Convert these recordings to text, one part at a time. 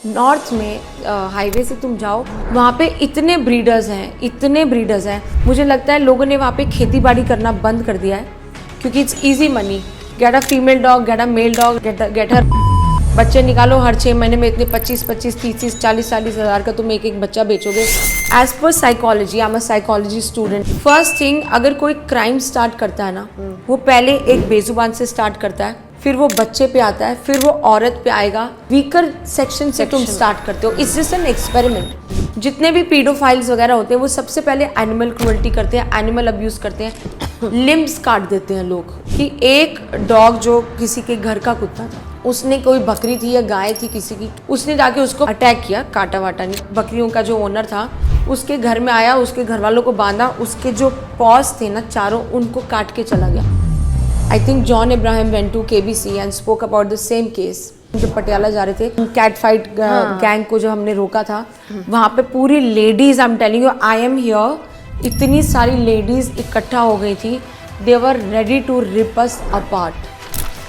North में highway से तुम जाओ, वहाँ पे इतने ब्रीडर्स हैं, मुझे लगता है लोगों ने वहाँ पे खेती बाड़ी करना बंद कर दिया है, क्योंकि it's easy money. Get a female dog, get a mail dog, get her बच्चे निकालो, हर 6 महीने में इतने 25-25, 30-30, 40-40 हज़ार का तुम एक बच्चा बेचोगे। As per psychology, I am a psychology student. First thing, अगर कोई क्राइम स्टार्ट करता है ना, वो पहले एक बेजुबान से स्टार्ट करता है, फिर वो बच्चे पे आता है, फिर वो औरत पे आएगा। वीकर सेक्शन से तुम स्टार्ट करते हो। It's just an experiment. जितने भी पीडोफाइल्स वगैरह होते हैं वो सबसे पहले एनिमल क्रुएल्टी करते हैं, एनिमल अब्यूज करते हैं, लिम्स काट देते हैं लोग। कि एक डॉग जो किसी के घर का कुत्ता था, उसने कोई बकरी थी या गाय थी किसी की, उसने जाके उसको अटैक किया, काटा वाटा नहीं। बकरियों का जो ओनर था उसके घर में आया, उसके घर वालों को बांधा, उसके जो पॉज थे ना चारों, उनको काट के चला गया। I think John Abraham went to KBC and spoke about the same case. जब पटियाला जा रहे थे, कैट फाइट गैंग को जो हमने रोका था, वहाँ पे पूरी ladies, I am telling you, I am here, इतनी सारी लेडीज इकट्ठा हो गई थी। They were ready to rip us apart.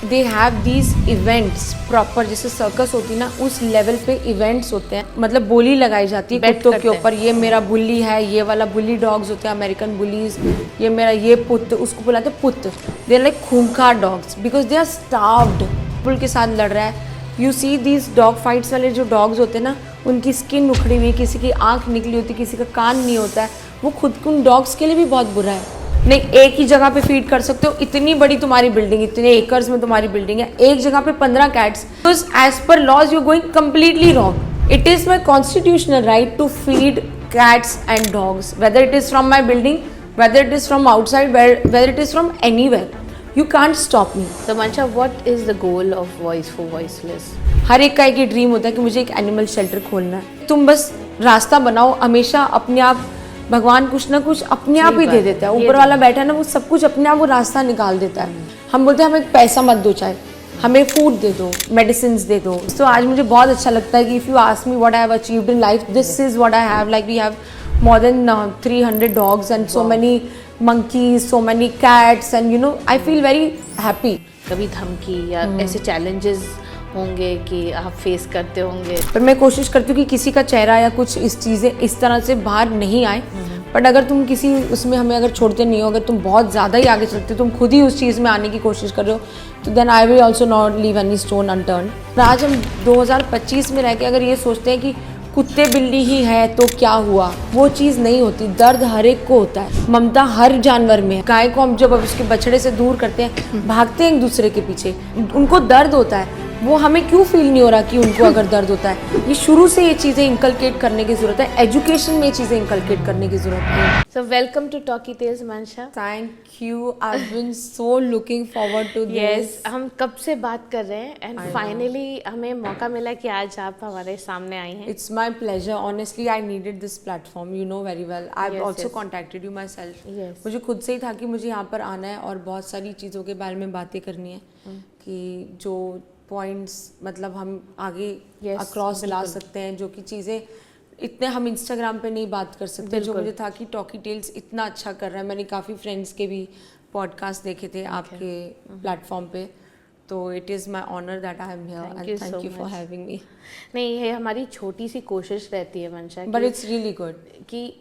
They have these events proper, जैसे सर्कस होती ना, उस लेवल पे इवेंट्स होते हैं। मतलब बोली लगाई जाती है कुत्तों के ऊपर, ये मेरा बुल्ली है, ये वाला बुल्ली डॉग्स होते हैं अमेरिकन बुलीज, ये मेरा ये पुत, उसको बुलाते हैं पुत। दे आर लाइक खूंखार dogs because they are starved. पुल के साथ लड़ रहा है। You see these dog fights वाले जो डॉग्स होते हैं ना, उनकी स्किन उखड़ी हुई, किसी की आंख निकली होती, किसी का कान नहीं होता है। वो खुद को उन डॉग्स के लिए भी बहुत बुरा है। नहीं, एक ही जगह पे फीड कर सकते हो, इतनी बड़ी तुम्हारी बिल्डिंग, इतने एकर्स में तुम्हारी बिल्डिंग है, एक जगह पे 15 cats, because as per laws you going completely wrong. It is my constitutional right to feed cats and dogs, whether it is from my building, whether it is from outside, whether it is from anywhere. You can't stop me. तो Mansha, what is the goal of voice for voiceless? हर एक का एक ही dream होता है कि मुझे एक एनिमल शेल्टर खोलना है। तुम बस रास्ता बनाओ, हमेशा अपने आप, भगवान कुछ ना कुछ अपने आप ही दे देता है। ऊपर वाला बैठा है ना, वो सब कुछ अपने आप वो रास्ता निकाल देता है। हम बोलते हैं हमें पैसा मत दो, चाहे हमें फूड दे दो, मेडिसिन दे दो। तो आज मुझे बहुत अच्छा लगता है कि if you ask me what I have achieved in life, this is what I have. Like we have more than 300 dogs and so many monkeys, so many cats, and you know, I feel very happy. कभी धमकी या ऐसे challenges होंगे कि आप face करते होंगे? पर मैं कोशिश करती हूँ कि किसी का चेहरा या कुछ इस चीज़ें इस तरह से बाहर नहीं आए। बट अगर तुम किसी उसमें हमें अगर छोड़ते नहीं हो, अगर तुम बहुत ज़्यादा ही आगे चलते हो, तुम खुद ही उस चीज़ में आने की कोशिश कर रहे हो, तो then I will also not leave any stone unturned. आज हम 2025 में रह के अगर ये सोचते हैं कि कुत्ते बिल्ली ही है तो क्या हुआ, वो चीज़ नहीं होती। दर्द हर एक को होता है, ममता हर जानवर में है। गाय को हम जब उसके बछड़े से दूर करते हैं, भागते हैं एक दूसरे के पीछे, उनको दर्द होता है। वो हमें क्यों फील नहीं हो रहा कि उनको अगर दर्द होता है? ये शुरू से ये चीज़ें इंकलकेट करने की ज़रूरत है, एजुकेशन में ये चीज़ें इंकलकेट करने की ज़रूरत है। So welcome to Talkie Tales Mansha. Thank you, I have been so looking forward to this. Yes, हम कब से बात कर रहे हैं एंड फाइनली हमें मौका मिला कि आज आप हमारे सामने आई हैं। It's my pleasure. Honestly, I needed this platform. You know very well. I've also contacted you myself. Yes. मुझे खुद से ही था कि मुझे यहाँ पर आना है और बहुत सारी चीज़ों के बारे में बातें करनी है कि जो पॉइंट्स मतलब हम आगे अक्रॉस ला सकते हैं, जो कि चीज़ें इतने हम इंस्टाग्राम पे नहीं बात कर सकते। जो मुझे था कि टॉकी टेल्स इतना अच्छा कर रहा है। मैंने काफ़ी फ्रेंड्स के भी पॉडकास्ट देखे थे आपके प्लेटफॉर्म पे, तो it is my honour that I am here and thank you for having me. नहीं, ये हमारी छोटी सी कोशिश रहती है मंशा, बट इट्स रियली गुड कि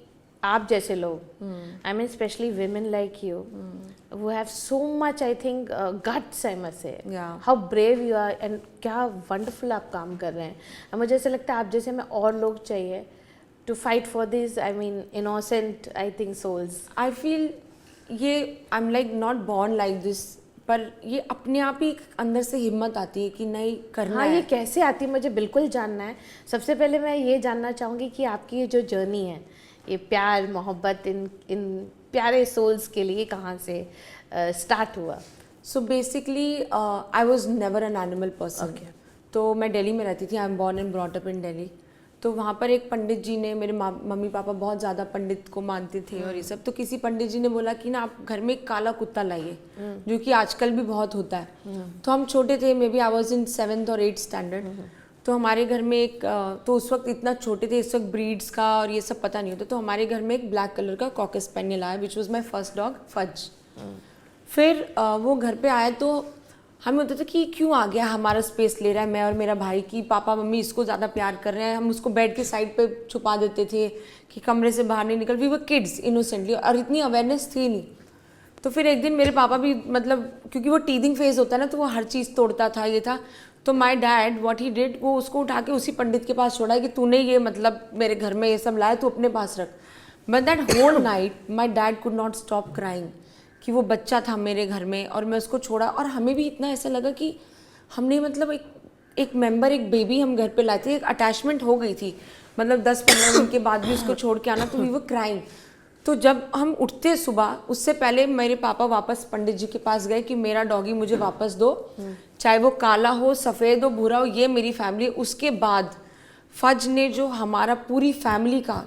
आप जैसे लोग, I mean specially women like you, who have so much, I think, guts, I must say. Yeah. How brave you are and क्या wonderful आप काम कर रहे हैं। और मुझे ऐसा लगता है आप जैसे में और लोग चाहिए to fight for these, I mean, innocent, I think, souls. I feel ये I'm like not born like this, पर ये अपने आप ही अंदर से हिम्मत आती है कि नहीं करना है। ये कैसे आती है मुझे बिल्कुल जानना है। सबसे पहले मैं ये जानना चाहूँगी कि आपकी ये जो जर्नी है, ये प्यार मोहब्बत इन प्यारे सोल्स के लिए कहाँ से स्टार्ट हुआ? So basically I was never an animal person. तो मैं दिल्ली में रहती थी, I am born and brought up in Delhi. तो वहाँ पर एक पंडित जी ने, मेरे मम्मी पापा बहुत ज़्यादा पंडित को मानते थे और ये सब, तो किसी पंडित जी ने बोला कि ना आप घर में एक काला कुत्ता लाइए, जो कि आजकल भी बहुत होता है। तो हम छोटे थे, may B I was in 7th और 8th स्टैंडर्ड। तो हमारे घर में एक तो उस वक्त इतना छोटे थे, इस वक्त ब्रीड्स का और ये सब पता नहीं होता। तो हमारे घर में एक ब्लैक कलर का कॉकर स्पैनियल आया, which was my first dog Fudge. फिर वो घर पे आया तो हमें होता था कि क्यों आ गया, हमारा स्पेस ले रहा है, मैं और मेरा भाई, की पापा मम्मी इसको ज़्यादा प्यार कर रहे हैं, हम उसको बेड के साइड पे छुपा देते थे कि कमरे से बाहर नहीं निकल। वी वर किड्स इनोसेंटली, और इतनी अवेयरनेस थी नहीं। तो फिर एक दिन मेरे पापा भी मतलब, क्योंकि वो टीदिंग फेज होता है ना, तो वो हर चीज़ तोड़ता था, ये था। तो my dad what he did, वो उसको उठा के उसी पंडित के पास छोड़ा कि तूने ये मतलब मेरे घर में ये सब लाया, तू अपने पास रख। But that whole night my dad could not stop crying कि वो बच्चा था मेरे घर में और मैं उसको छोड़ा। और हमें भी इतना ऐसा लगा कि हमने मतलब एक मेंबर, एक बेबी हम घर पे लाए थे, एक अटैचमेंट हो गई थी। मतलब 10-15 दिन के बाद भी उसको छोड़ के आना, तो वी वर क्राइंग। तो जब हम उठते सुबह, उससे पहले मेरे पापा वापस पंडित जी के पास गए कि मेरा डॉगी मुझे वापस दो, चाहे वो काला हो, सफ़ेद हो, भूरा हो, ये मेरी फैमिली। उसके बाद फज ने जो हमारा पूरी फैमिली का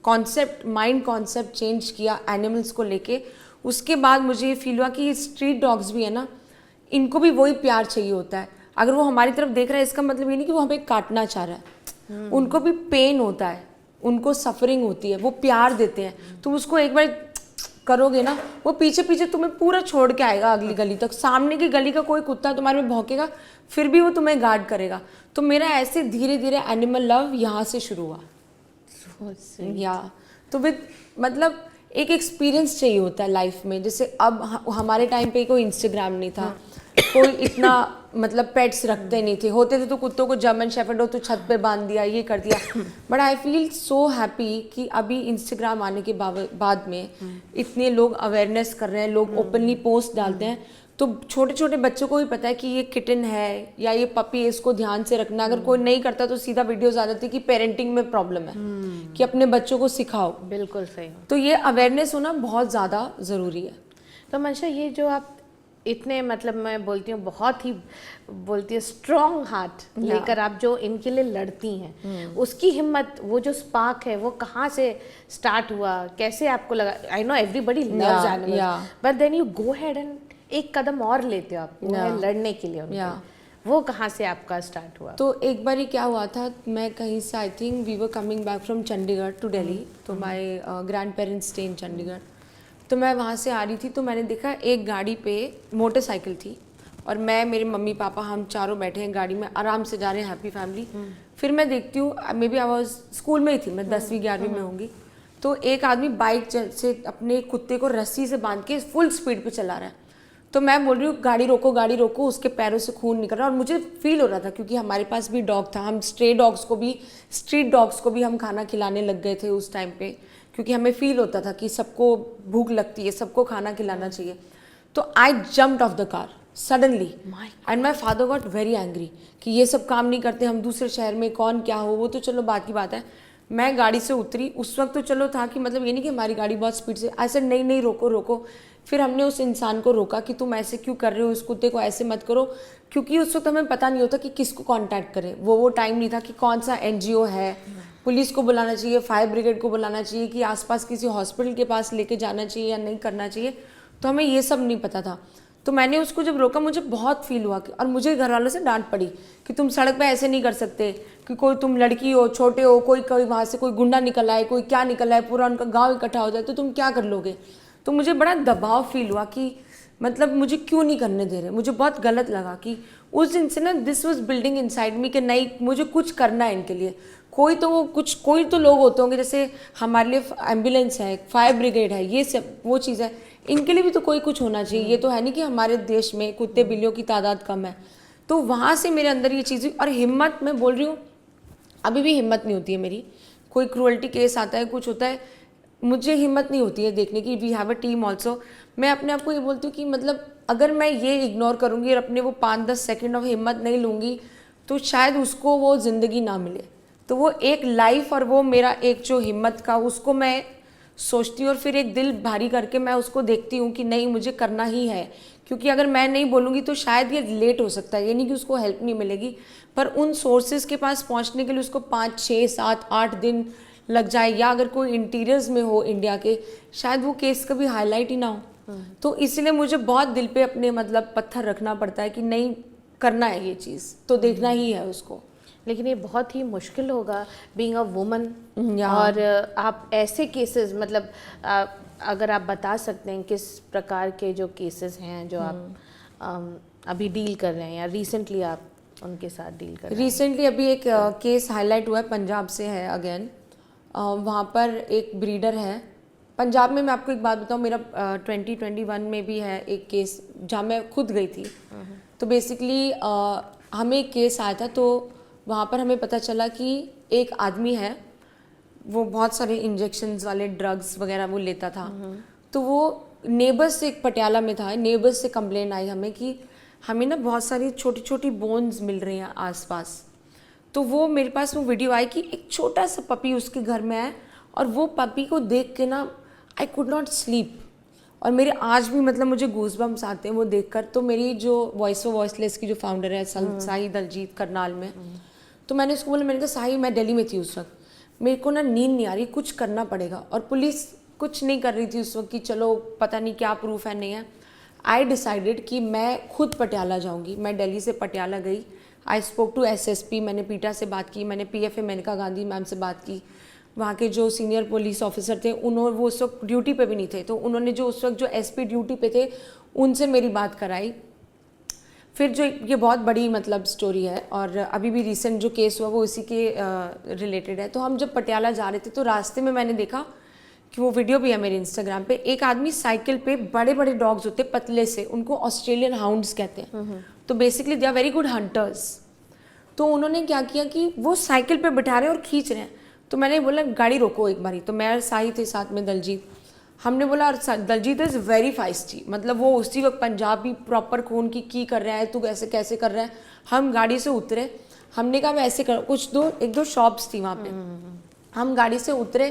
कॉन्सेप्ट, माइंड कॉन्सेप्ट चेंज किया एनिमल्स को लेके, उसके बाद मुझे ये फील हुआ कि ये स्ट्रीट डॉग्स भी है ना, इनको भी वही प्यार चाहिए होता है। अगर वो हमारी तरफ देख रहा है, इसका मतलब ये नहीं कि वो हमें काटना चाह रहा है। उनको भी पेन होता है, उनको सफरिंग होती है, वो प्यार देते हैं। तुम उसको एक बार करोगे ना, वो पीछे पीछे तुम्हें पूरा छोड़ के आएगा अगली गली तक। सामने की गली का कोई कुत्ता तुम्हारे में भौंकेगा, फिर भी वो तुम्हें गार्ड करेगा। तो मेरा ऐसे धीरे धीरे एनिमल लव यहाँ से शुरू हुआ। या तो विद मतलब एक एक्सपीरियंस चाहिए होता है लाइफ में। जैसे अब हमारे टाइम पे कोई इंस्टाग्राम नहीं था, कोई इतना मतलब पेट्स रखते नहीं थे, होते थे तो कुत्तों को जर्मन शेफर्ड हो तो छत पे बांध दिया, ये कर दिया। But I feel so happy कि अभी इंस्टाग्राम आने के बाद में इतने लोग अवेयरनेस कर रहे हैं, लोग ओपनली पोस्ट डालते हैं। तो छोटे छोटे बच्चों को भी पता है कि ये किटन है या ये पपी है, इसको ध्यान से रखना। अगर कोई नहीं करता तो सीधा वीडियोस आ जाती है कि पेरेंटिंग में प्रॉब्लम है, कि अपने बच्चों को सिखाओ। बिल्कुल सही। तो ये अवेयरनेस होना बहुत ज़्यादा ज़रूरी है। तो मंशा, ये जो आप इतने मतलब मैं बोलती हूँ बहुत ही बोलती हूँ स्ट्रॉन्ग हार्ट लेकर आप जो इनके लिए लड़ती हैं, उसकी हिम्मत, वो जो स्पार्क है, वो कहाँ से स्टार्ट हुआ, कैसे आपको लगा? I know everybody loves animals, but then you go head and एक कदम और लेते हो आप, वो है लड़ने के लिए उनके। वो कहाँ से आपका स्टार्ट हुआ? तो एक बार ही क्या हुआ था, मैं कहीं से, I think we were coming back from Chandigarh to Delhi. तो my grandparents stay in Chandigarh. तो मैं वहाँ से आ रही थी, तो मैंने देखा एक गाड़ी पे मोटरसाइकिल थी और मैं, मेरे मम्मी पापा, हम चारों बैठे हैं गाड़ी में, आराम से जा रहे हैं, हैप्पी फैमिली। फिर मैं देखती हूँ, maybe I was school में ही थी, मैं 10वीं 11वीं में होंगी। तो एक आदमी बाइक से अपने कुत्ते को रस्सी से बांध के फुल स्पीड पे चला रहा है। तो मैं बोल रही हूँ गाड़ी रोको, गाड़ी रोको। उसके पैरों से खून निकल रहा है और मुझे फील हो रहा था, क्योंकि हमारे पास भी डॉग था। हम स्ट्रे डॉग्स को भी, स्ट्रीट डॉग्स को भी हम खाना खिलाने लग गए थे उस टाइम पे, क्योंकि हमें फील होता था कि सबको भूख लगती है, सबको खाना खिलाना चाहिए। तो आई jumped of the car suddenly and my father got very angry कि ये सब काम नहीं करते, हम दूसरे शहर में, कौन क्या हो, वो तो चलो बात की बात है। मैं गाड़ी से उतरी, उस वक्त तो चलो था कि मतलब ये नहीं कि हमारी गाड़ी बहुत स्पीड से, आई सेड नहीं नहीं रोको रोको। फिर हमने उस इंसान को रोका कि तुम ऐसे क्यों कर रहे हो, इस कुत्ते को ऐसे मत करो, क्योंकि उस वक्त हमें पता नहीं होता कि किसको कांटेक्ट करें। वो टाइम नहीं था कि कौन सा एनजीओ है, पुलिस को बुलाना चाहिए, फायर ब्रिगेड को बुलाना चाहिए, कि आसपास किसी हॉस्पिटल के पास लेके जाना चाहिए या नहीं करना चाहिए। तो हमें ये सब नहीं पता था। तो मैंने उसको जब रोका, मुझे बहुत फील हुआ कि, और मुझे घर वालों से डांट पड़ी कि तुम सड़क पे ऐसे नहीं कर सकते, कि कोई तुम लड़की हो, छोटे हो, कोई वहाँ से कोई गुंडा निकल आए, कोई क्या निकल आए, पूरा उनका गाँव इकट्ठा हो जाए तो तुम क्या कर लोगे। तो मुझे बड़ा दबाव फील हुआ कि मतलब मुझे क्यों नहीं करने दे रहे। मुझे बहुत गलत लगा कि उस दिन से ना this was building inside me कि नहीं, मुझे कुछ करना है इनके लिए। कोई तो लोग होते होंगे, जैसे हमारे लिए एम्बुलेंस है, फायर ब्रिगेड है, ये सब वो चीज़ है, इनके लिए भी तो कोई कुछ होना चाहिए। ये तो है नहीं कि हमारे देश में कुत्ते बिल्लियों की तादाद कम है। तो वहाँ से मेरे अंदर ये चीज़, और हिम्मत, मैं बोल रही हूँ अभी भी हिम्मत नहीं होती है मेरी। कोई क्रूअल्टी केस आता है, कुछ होता है, मुझे हिम्मत नहीं होती है देखने की। We have a team also. मैं अपने आप को ये बोलती हूँ कि मतलब अगर मैं ये इग्नोर करूँगी और अपने वो 5-10 सेकेंड ऑफ हिम्मत नहीं लूँगी तो शायद उसको वो ज़िंदगी ना मिले। तो वो एक लाइफ और वो मेरा एक जो हिम्मत का, उसको मैं सोचती हूँ और फिर एक दिल भारी करके मैं उसको देखती हूँ कि नहीं, मुझे करना ही है। क्योंकि अगर मैं नहीं बोलूँगी तो शायद ये लेट हो सकता है, ये नहीं कि उसको हेल्प नहीं मिलेगी, पर उन सोर्सेज के पास पहुँचने के लिए उसको 5, 6, 7, 8 दिन लग जाए, या अगर कोई इंटीरियर्स में हो इंडिया के, शायद वो केस कभी हाईलाइट ही ना हो। तो इसलिए मुझे बहुत दिल पे अपने मतलब पत्थर रखना पड़ता है कि नहीं, करना है ये चीज़, तो देखना ही है उसको। लेकिन ये बहुत ही मुश्किल होगा बीइंग अ वुमन। और आप ऐसे केसेस, मतलब अगर आप बता सकते हैं किस प्रकार के जो केसेस हैं जो आप अभी डील कर रहे हैं या रिसेंटली आप उनके साथ डील कर रहे हैं? रिसेंटली अभी एक केस हाईलाइट हुआ है, पंजाब से है अगेन। वहाँ पर एक ब्रीडर है पंजाब में। मैं आपको एक बात बताऊँ, मेरा 2021 में भी है एक केस जहाँ मैं खुद गई थी। तो बेसिकली हमें एक केस आया था, तो वहाँ पर हमें पता चला कि एक आदमी है, वो बहुत सारे इंजेक्शन्स वाले ड्रग्स वगैरह वो लेता था। तो वो नेबर्स से, एक पटियाला में था, नेबर्स से कंप्लेन आई हमें कि हमें ना बहुत सारी छोटी छोटी बोन्स मिल रही हैं आसपास। तो वो मेरे पास वो वीडियो आई कि एक छोटा सा पपी उसके घर में है, और वो पपी को देख के ना आई कुड नॉट स्लीप। और मेरे आज भी मतलब मुझे गूज़बम्स आते हैं वो देखकर। तो मेरी जो वॉइस ऑफ वॉइसलेस की जो फाउंडर है साही दलजीत करनाल में, तो मैंने उसको बोला, मैंने कहा साही मैं दिल्ली में थी उस वक्त, मेरे को ना नींद नहीं आ रही, कुछ करना पड़ेगा। और पुलिस कुछ नहीं कर रही थी उस वक्त कि चलो पता नहीं क्या प्रूफ है नहीं है। आई डिसाइडेड कि मैं खुद पटियाला जाऊंगी। मैं दिल्ली से पटियाला गई। आई स्पोक टू एसएसपी, मैंने पीटा से बात की, मैंने पीएफए मेनका गांधी मैम से बात की। वहाँ के जो सीनियर पुलिस ऑफिसर थे उन्होंने, वो उस वक्त ड्यूटी पे भी नहीं थे, तो उन्होंने जो उस वक्त जो एसपी ड्यूटी पे थे उनसे मेरी बात कराई। फिर जो ये बहुत बड़ी मतलब स्टोरी है, और अभी भी रिसेंट जो केस हुआ वो इसी के रिलेटेड है। तो हम जब पटियाला जा रहे थे तो रास्ते में मैंने देखा कि वो वीडियो भी है मेरे इंस्टाग्राम पे, एक आदमी साइकिल पे, बड़े बड़े डॉग्स होते पतले से, उनको ऑस्ट्रेलियन हाउंड्स कहते हैं। तो basically they are very good hunters. तो उन्होंने क्या किया कि वो साइकिल पे बिठा रहे हैं और खींच रहे हैं। तो मैंने बोला गाड़ी रोको एक बारी। तो मैं साही थे साथ में दलजीत, हमने बोला, और दलजीत इज़ वेरी फाइस्टी, मतलब वो उसी वक्त पंजाबी प्रॉपर खून की कर रहा है, तू ऐसे कैसे कर रहा है। हम गाड़ी से उतरे, हमने कहा मैं ऐसे कर, कुछ एक दो शॉप्स थी वहाँ पे, हम गाड़ी से उतरे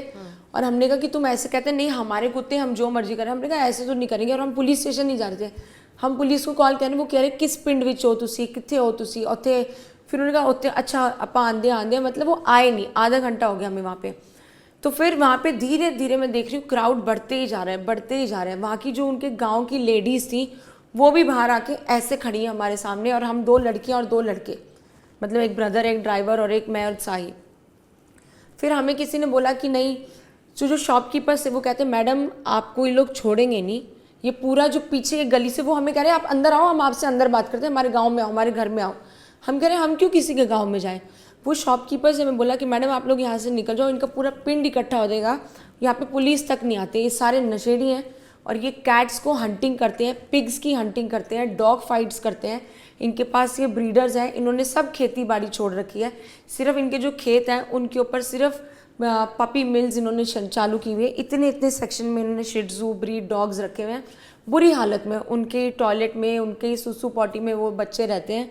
और हमने कहा कि तुम ऐसे कहते नहीं, हमारे कुत्ते हम जो मर्जी करें। हमने कहा ऐसे तो नहीं करेंगे। और हम पुलिस स्टेशन नहीं जा रहे थे, हम पुलिस को कॉल करें, वो कह रहे किस पिंड विच हो तुसी, कितने हो तुसी उत्थे। फिर उन्होंने कहा उत्थे, अच्छा आप आंदे, मतलब वो आए नहीं, आधा घंटा हो गया हमें वहाँ पे। तो फिर वहाँ पे धीरे धीरे मैं देख रही हूँ क्राउड बढ़ते ही जा रहा है, बढ़ते ही जा रहा है। वहाँ की जो उनके गाँव की लेडीज़ थी वो भी बाहर आके ऐसे खड़ी हैं हमारे सामने, और हम 2 लड़कियाँ और 2 लड़के, मतलब एक ब्रदर, एक ड्राइवर और एक मैं और साही। फिर हमें किसी ने बोला कि नहीं, जो शॉपकीपर्स थे वो कहते मैडम आपको ये लोग छोड़ेंगे नहीं, ये पूरा जो पीछे एक गली से, वो हमें कह रहे हैं आप अंदर आओ, हम आपसे अंदर बात करते हैं, हमारे गांव में आओ, हमारे घर में आओ। हम कह रहे हैं हम क्यों किसी के गांव में जाएं। वो शॉपकीपर से हमें बोला कि मैडम आप लोग यहाँ से निकल जाओ, इनका पूरा पिंड इकट्ठा हो जाएगा, यहाँ पे पुलिस तक नहीं आते, ये सारे नशेड़ी हैं और ये कैट्स को हंटिंग करते हैं, पिग्स की हंटिंग करते हैं, डॉग फाइट्स करते हैं। इनके पास ये ब्रीडर्स हैं, इन्होंने सब खेती बाड़ी छोड़ रखी है, सिर्फ इनके जो खेत हैं उनके ऊपर सिर्फ पपी मिल्स इन्होंने चालू की हुई है। इतने इतने सेक्शन में इन्होंने शिट्जू ब्रीड डॉग्स रखे हुए हैं, बुरी हालत में। उनके टॉयलेट में, उनके सुसु पॉटी में वो बच्चे रहते हैं,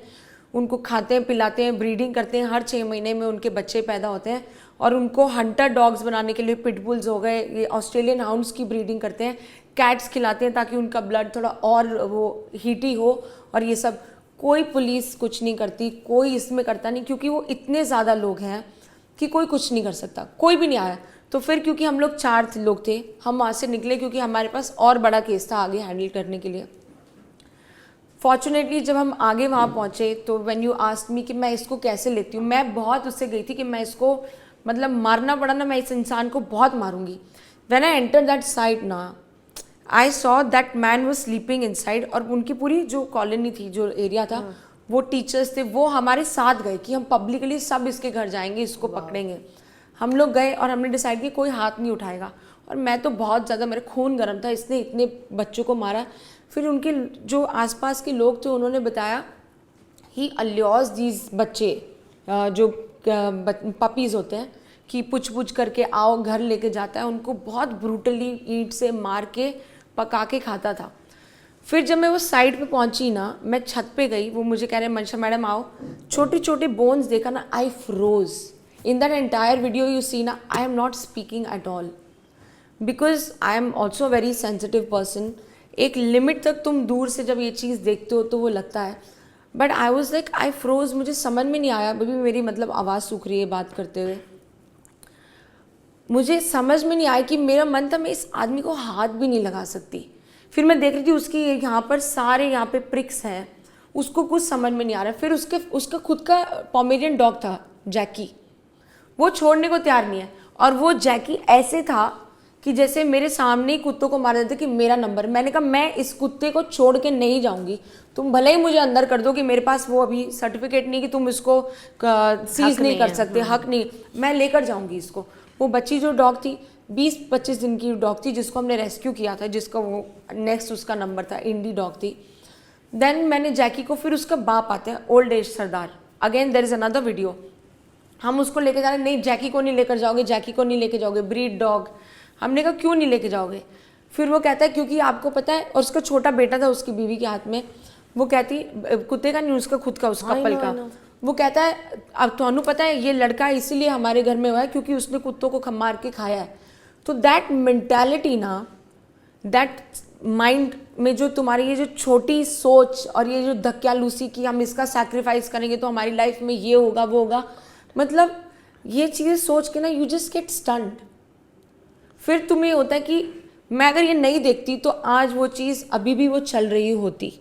उनको खाते हैं, पिलाते हैं, ब्रीडिंग करते हैं, हर 6 महीने में उनके बच्चे पैदा होते हैं। और उनको हंटर डॉग्स बनाने के लिए पिटबुल्स हो गए, ये ऑस्ट्रेलियन हाउंड्स की ब्रीडिंग करते हैं, कैट्स खिलाते हैं ताकि उनका ब्लड थोड़ा और वो हीटी हो। और ये सब कोई पुलिस कुछ नहीं करती, कोई इसमें करता नहीं, क्योंकि वो इतने ज़्यादा लोग हैं कि कोई कुछ नहीं कर सकता, कोई भी नहीं आया। तो फिर क्योंकि हम लोग 4 लोग थे, हम वहाँ से निकले क्योंकि हमारे पास और बड़ा केस था आगे हैंडल करने के लिए। फॉर्चुनेटली जब हम आगे वहाँ पहुँचे तो व्हेन यू आस्क्ड मी कि मैं इसको कैसे लेती हूँ, मैं बहुत उससे गई थी कि मैं इसको मतलब मारना पड़ा ना, मैं इस इंसान को बहुत मारूंगी। When I enter that site ना, I saw that man was sleeping inside. और उनकी पूरी जो कॉलोनी थी, जो एरिया था, वो टीचर्स थे, वो हमारे साथ गए कि हम पब्लिकली सब इसके घर जाएंगे, इसको पकड़ेंगे। हम लोग गए और हमने डिसाइड किया कोई हाथ नहीं उठाएगा। और मैं तो बहुत ज़्यादा, मेरा खून गर्म था, इसने इतने बच्चों को मारा। फिर उनके जो आसपास के लोग थे उन्होंने बताया ही अल्योज दीज बच्चे, जो पपीज़ होते हैं, कि पुछ पुछ करके आओ, घर लेके जाता है, उनको बहुत ब्रूटली ईंट से मार के पका के खाता था। फिर जब मैं वो साइड पे पहुंची ना, मैं छत पे गई, वो मुझे कह रहे मनशा मैडम आओ, छोटे छोटे बोन्स देखा ना, I froze. In that entire video you see ना, I am not speaking at all, because I am also very sensitive person. एक लिमिट तक तुम दूर से जब ये चीज़ देखते हो तो वो लगता है, but I was like I froze. मुझे समझ में नहीं आया, अभी मेरी मतलब आवाज़ सूख रही है बात करते हुए, मुझे समझ में नहीं आया कि मेरा मन था मैं इस आदमी को हाथ भी नहीं लगा सकती। फिर मैं देख रही थी उसकी यहाँ पर सारे यहाँ पे प्रिक्स हैं, उसको कुछ समझ में नहीं आ रहा। फिर उसका खुद का पोमेरियन डॉग था जैकी, वो छोड़ने को तैयार नहीं है। और वो जैकी ऐसे था कि जैसे मेरे सामने ही कुत्तों को मारा जाता है कि मेरा नंबर। मैंने कहा मैं इस कुत्ते को छोड़ के नहीं जाऊंगी, तुम भले ही मुझे अंदर कर दो कि मेरे पास वो अभी सर्टिफिकेट नहीं कि तुम इसको सीज नहीं कर सकते, हक नहीं, मैं लेकर जाऊंगी इसको। वो बच्ची जो डॉग थी 20-25 दिन की डॉग थी जिसको हमने रेस्क्यू किया था, जिसका वो नेक्स्ट उसका नंबर था, इंडी डॉग थी। देन मैंने जैकी को, फिर उसका बाप आते हैं old age sardar, again there is another video, हम उसको लेके जा रहे, नहीं जैकी को नहीं लेकर जाओगे, जैकी को नहीं लेके जाओगे, ब्रीड डॉग। हमने कहा क्यों नहीं लेके जाओगे? फिर वो कहता है क्योंकि आपको पता है, और उसका छोटा बेटा था उसकी बीवी के हाथ में, वो कहती कुत्ते का नहीं, उसका खुद का, उस कपल का, वो कहता है अब ਤੁਹਾਨੂੰ पता है ये लड़का इसीलिए हमारे घर में हुआ है क्योंकि उसने कुत्तों को मार के खाया है। तो दैट मेंटालिटी ना, दैट माइंड में जो तुम्हारी ये जो छोटी सोच और ये जो धक्यालूसी की हम इसका सैक्रिफाइस करेंगे तो हमारी लाइफ में ये होगा वो होगा, मतलब ये चीज़ें सोच के ना यू जस्ट गेट स्टन्ड। फिर तुम्हें होता है कि मैं अगर ये नहीं देखती तो आज वो चीज़ अभी भी वो चल रही होती।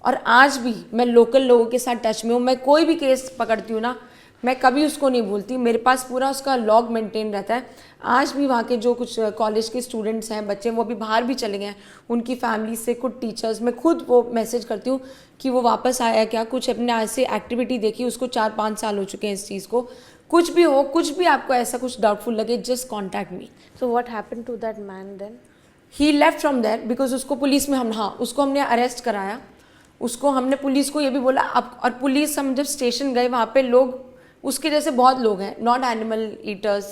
और आज भी मैं लोकल लोगों के साथ टच में हूँ, मैं कोई भी केस पकड़ती हूँ ना, मैं कभी उसको नहीं भूलती, मेरे पास पूरा उसका लॉग मेंटेन रहता है। आज भी वहाँ के जो कुछ कॉलेज के स्टूडेंट्स हैं, बच्चे, वो अभी बाहर भी चले गए हैं, उनकी फैमिली से, कुछ टीचर्स, मैं खुद वो मैसेज करती हूँ कि वो वापस आया क्या, कुछ अपने ऐसे एक्टिविटी देखी, उसको 4-5 साल हो चुके हैं इस चीज़ को, कुछ भी हो, कुछ भी आपको ऐसा कुछ डाउटफुल लगे, just contact me. So what happened to that man then? He left from there because उसको पुलिस में उसको हमने अरेस्ट कराया, उसको हमने पुलिस को ये भी बोला अब, और पुलिस, हम जब स्टेशन गए वहाँ पे लोग उसके जैसे बहुत लोग हैं, नॉट एनिमल ईटर्स,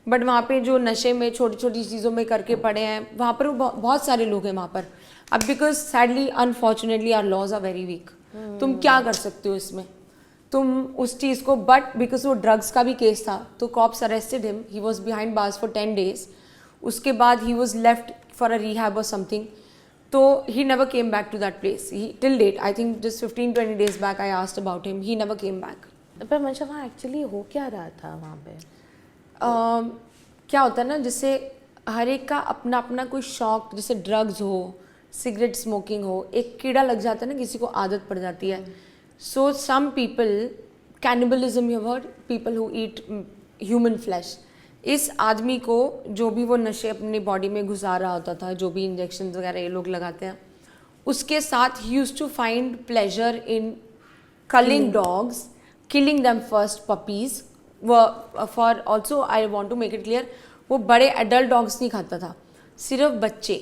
बट वहाँ पे जो नशे में छोटी छोटी चीज़ों में करके पड़े हैं, वहाँ पर बहुत सारे लोग हैं वहाँ पर। अब because sadly unfortunately our laws are very weak, तुम क्या कर सकते हो इसमें, तुम उस चीज़ को, बट बिकॉज वो ड्रग्स का भी केस था तो cops arrested him, he was behind bars for 10 days, उसके बाद he was left for a rehab और समथिंग, तो he never came back to that place. He till date, I think just 15-20 days back I asked about him, he never came back. पर मंशा वहाँ actually हो क्या रहा था वहाँ पे? क्या होता है ना, जैसे हर एक का अपना अपना कोई शौक, जैसे ड्रग्स हो, सिगरेट स्मोकिंग हो, एक कीड़ा लग जाता है ना, किसी को आदत पड़ जाती है। So some people, cannibalism you heard, people who eat human flesh. इस आदमी को जो भी वो नशे अपनी बॉडी में घुसा रहा होता था, जो भी इंजेक्शन वगैरह ये लोग लगाते हैं, उसके साथ he used to find pleasure in culling dogs, killing them first puppies, for also I want to make it clear, वो बड़े एडल्ट डॉग्स नहीं खाता था, सिर्फ बच्चे।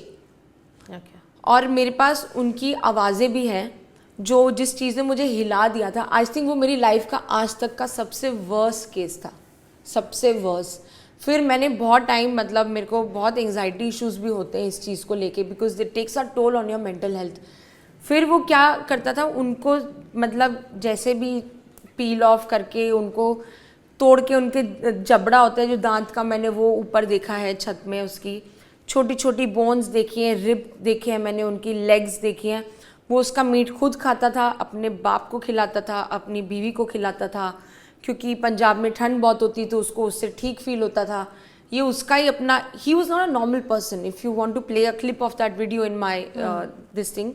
Okay. और मेरे पास उनकी आवाज़ें भी हैं, जो जिस चीज़ ने मुझे हिला दिया था, आई थिंक वो मेरी लाइफ का आज तक का सबसे वर्स केस था, सबसे वर्स। फिर मैंने बहुत टाइम, मतलब मेरे को बहुत एंग्जाइटी इश्यूज़ भी होते हैं इस चीज़ को लेके, because it takes a toll on your mental health. फिर वो क्या करता था, उनको मतलब जैसे भी पील ऑफ करके, उनको तोड़ के, उनके जबड़ा होता है जो दांत का, मैंने वो ऊपर देखा है छत में, उसकी छोटी छोटी बोन्स देखी हैं, रिब देखे हैं मैंने, उनकी लेग्स देखी हैं। वो उसका मीट खुद खाता था, अपने बाप को खिलाता था, अपनी बीवी को खिलाता था, क्योंकि पंजाब में ठंड बहुत होती तो उसको उससे ठीक फील होता था। ये उसका ही अपना, he was not a normal person. If you want to play a clip of that video in my this thing,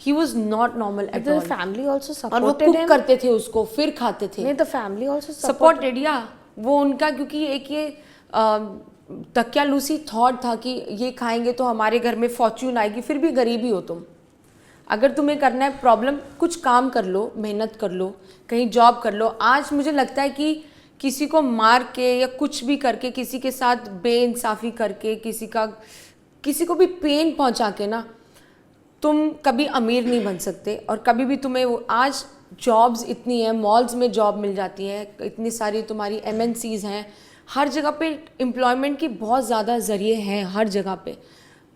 he was not normal at all. The family also और वो supported कुक him. करते थे उसको, फिर खाते थे। नहीं, the family also supported, या वो उनका, क्योंकि एक ये तक्यालूसी थॉट था कि ये खाएंगे तो हमारे घर में फॉर्च्यून आएगी, फिर भी गरीबी हो तुम, अगर तुम्हें करना है प्रॉब्लम, कुछ काम कर लो, मेहनत कर लो, कहीं जॉब कर लो। आज मुझे लगता है कि किसी को मार के या कुछ भी करके, किसी के साथ बेइंसाफ़ी करके, किसी को भी पेन पहुंचा के ना, तुम कभी अमीर नहीं बन सकते। और कभी भी तुम्हें वो, आज जॉब्स इतनी हैं, मॉल्स में जॉब मिल जाती है, इतनी सारी तुम्हारी MNCs हैं, हर जगह पे एम्प्लॉयमेंट की बहुत ज़्यादा ज़रिए हैं हर जगह पे,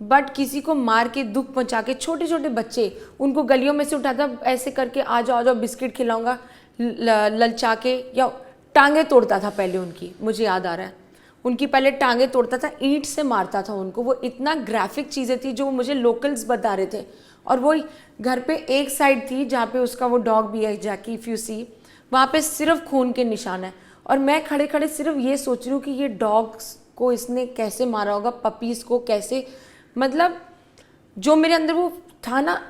बट किसी को मार के, दुख पहुंचा के, छोटे छोटे बच्चे, उनको गलियों में से उठाता, ऐसे करके आ जाओ बिस्किट खिलाऊंगा, ललचा के, या टांगे तोड़ता था पहले उनकी, मुझे याद आ रहा है, उनकी पहले टांगे तोड़ता था, ईंट से मारता था उनको। वो इतना ग्राफिक चीज़ें थी जो मुझे लोकल्स बता रहे थे। और वो घर पे एक साइड थी जहाँ पे उसका वो डॉग भी है, जैकी, इफ़ यू सी, वहाँ पे सिर्फ खून के निशान है। और मैं खड़े खड़े सिर्फ ये सोच रही हूँ कि ये डॉग्स को इसने कैसे मारा होगा, पपीज़ को कैसे, मतलब जो मेरे अंदर वो था ना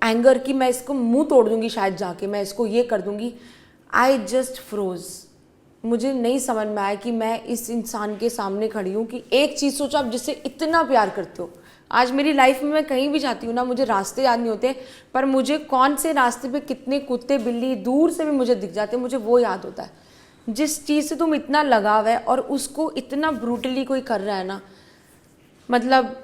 एंगर कि मैं इसको मुंह तोड़ दूंगी, शायद जाके मैं इसको ये कर दूंगी, आई जस्ट फ्रोज। मुझे नहीं समझ में आया कि मैं इस इंसान के सामने खड़ी हूँ कि एक चीज़ सोचो आप जिससे इतना प्यार करते हो। आज मेरी लाइफ में मैं कहीं भी जाती हूँ ना, मुझे रास्ते याद नहीं होते, पर मुझे कौन से रास्ते पे कितने कुत्ते बिल्ली दूर से भी मुझे दिख जाते हैं, मुझे वो याद होता है। जिस चीज़ से तुम इतना लगाव है और उसको इतना ब्रूटली कोई कर रहा है ना, मतलब